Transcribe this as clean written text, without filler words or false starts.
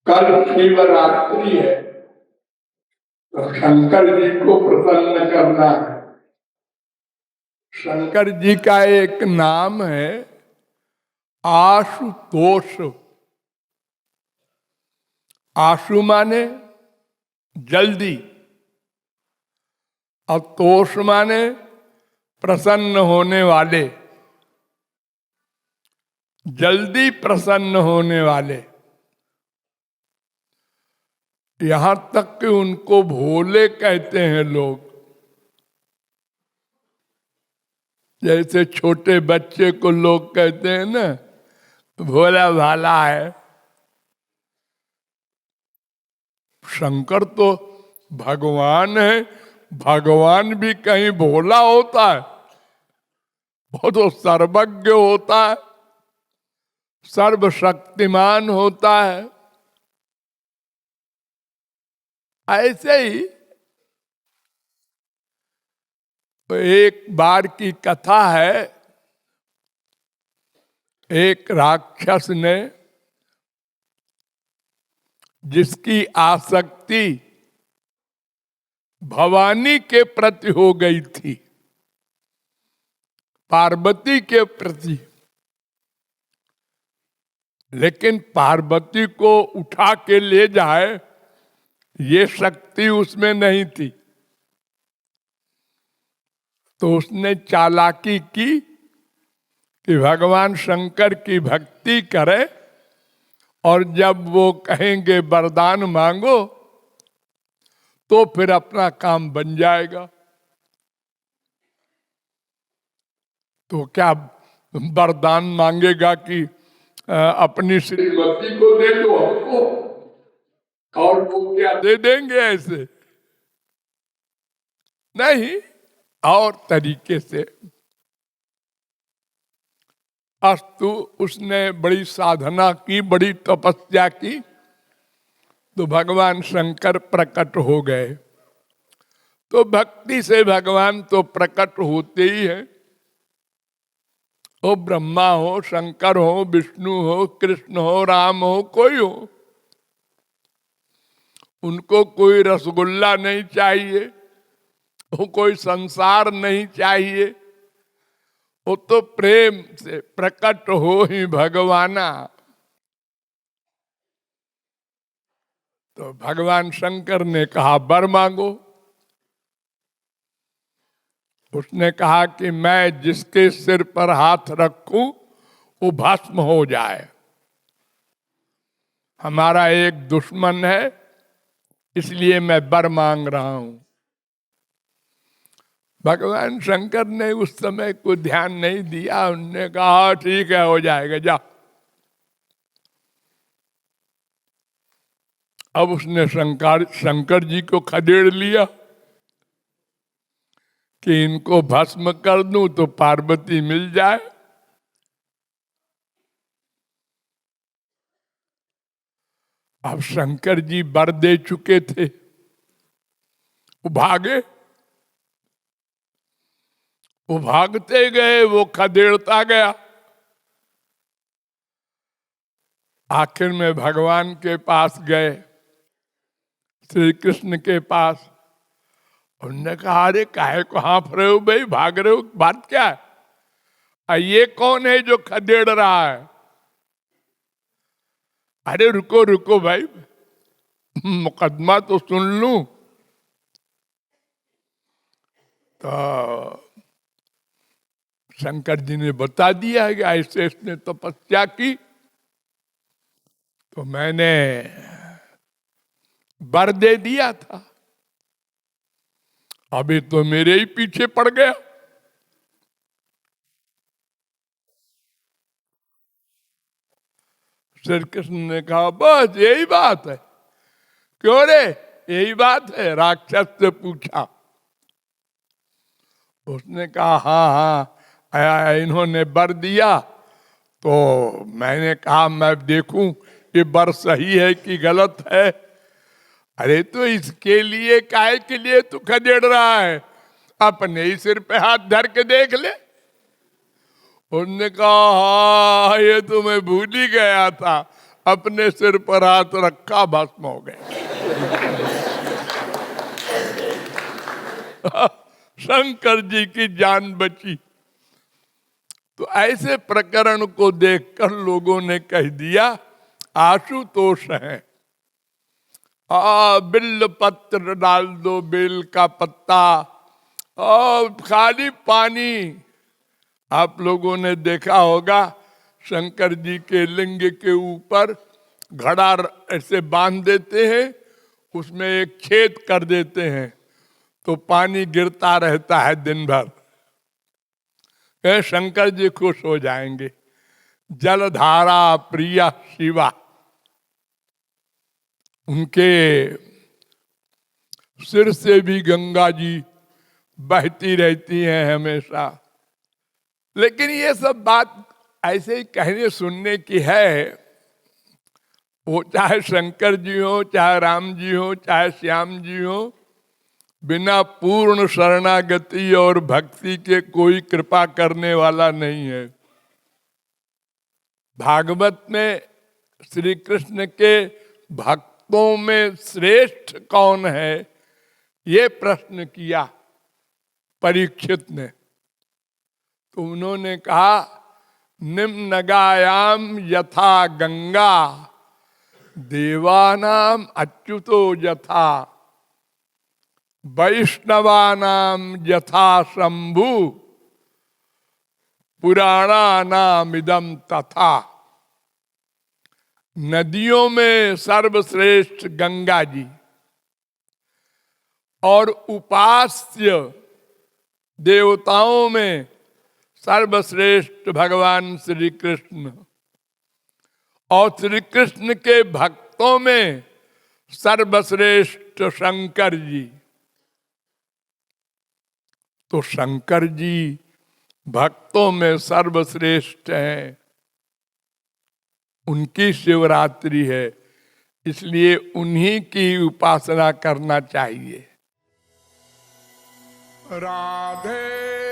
कल शिवरात्रि है, तो शंकर जी को प्रसन्न करना है। शंकर जी का एक नाम है आशुतोष। आशु माने जल्दी और तोष माने प्रसन्न होने वाले, जल्दी प्रसन्न होने वाले। यहां तक कि उनको भोले कहते हैं लोग। जैसे छोटे बच्चे को लोग कहते हैं ना, भोला भाला है। शंकर तो भगवान है, भगवान भी कहीं भोला होता है? वो तो सर्वज्ञ होता है, सर्वशक्तिमान होता है। ऐसे ही एक बार की कथा है, एक राक्षस ने, जिसकी आसक्ति भवानी के प्रति हो गई थी, पार्वती के प्रति, लेकिन पार्वती को उठा के ले जाए ये शक्ति उसमें नहीं थी। तो उसने चालाकी की कि भगवान शंकर की भक्ति करे और जब वो कहेंगे वरदान मांगो तो फिर अपना काम बन जाएगा। तो क्या वरदान मांगेगा कि अपनी श्रीमती को दे दो हमको, और वो क्या दे देंगे? ऐसे नहीं, और तरीके से। अस्तु, उसने बड़ी साधना की, बड़ी तपस्या की, तो भगवान शंकर प्रकट हो गए। तो भक्ति से भगवान तो प्रकट होते ही है। वो ब्रह्मा हो, शंकर हो, विष्णु हो, कृष्ण हो, राम हो, कोई हो, उनको कोई रसगुल्ला नहीं चाहिए, वो कोई संसार नहीं चाहिए, वो तो प्रेम से प्रकट हो ही भगवाना। तो भगवान शंकर ने कहा वर मांगो। उसने कहा कि मैं जिसके सिर पर हाथ रखूं वो भस्म हो जाए। हमारा एक दुश्मन है, इसलिए मैं वर मांग रहा हूं। भगवान शंकर ने उस समय को ध्यान नहीं दिया। उन्होंने कहा ठीक है, हो जाएगा, जा। अब उसने शंकर जी को खदेड़ लिया कि इनको भस्म कर दूं तो पार्वती मिल जाए। अब शंकर जी वर दे चुके थे, वो भागे, वो भागते गए, वो खदेड़ता गया। आखिर में भगवान के पास गए, श्री कृष्ण के पास। उन्होंने कहा अरे काहे को हाँफ रहे हो भाई, भाग रहे हो, बात क्या है? ये कौन है जो खदेड़ रहा है? अरे रुको रुको भाई, मुकदमा तो सुन लूं। तो शंकर जी ने बता दिया कि ऐसे इसने तपस्या की, तो मैंने वर दे दिया था, अभी तो मेरे ही पीछे पड़ गया। श्री कृष्ण ने कहा बस यही बात है। क्यों रे, यही बात है? राक्षस से पूछा। उसने कहा हाँ हाँ, इन्होंने वर दिया, तो मैंने कहा मैं देखूं ये वर सही है कि गलत है। अरे तो इसके लिए काहे के लिए तू खदेड़ रहा है? अपने ही सिर पे हाथ धर के देख ले। उन्होंने कहा हाँ, ये तो मैं भूल ही गया था, अपने सिर पर हाथ रखा, भस्म हो गए। शंकर जी की जान बची। तो ऐसे प्रकरण को देखकर लोगों ने कह दिया आशुतोष है, बिल्ल पत्र डाल दो, बेल का पत्ता और खाली पानी। आप लोगों ने देखा होगा शंकर जी के लिंग के ऊपर घड़ा ऐसे बांध देते हैं, उसमें एक छेद कर देते हैं, तो पानी गिरता रहता है दिन भर। शंकर जी खुश हो जाएंगे। जलधारा प्रिया शिवा, उनके सिर से भी गंगा जी बहती रहती हैं हमेशा। लेकिन ये सब बात ऐसे ही कहने सुनने की है। वो चाहे शंकर जी हो, चाहे राम जी हो, चाहे श्याम जी हो, बिना पूर्ण शरणागति और भक्ति के कोई कृपा करने वाला नहीं है। भागवत में श्री कृष्ण के भक्तों में श्रेष्ठ कौन है, ये प्रश्न किया परीक्षित ने। तो उन्होंने कहा निम्नगायाम यथा गंगा, देवानाम अच्युतो यथा, वैष्णवानाम यथा शंभु, पुराणानाम इदम तथा। नदियों में सर्वश्रेष्ठ गंगा जी और उपास्य देवताओं में सर्वश्रेष्ठ भगवान श्री कृष्ण, और श्री कृष्ण के भक्तों में सर्वश्रेष्ठ शंकर जी। तो शंकर जी भक्तों में सर्वश्रेष्ठ हैं, उनकी शिवरात्रि है, इसलिए उन्हीं की उपासना करना चाहिए। राधे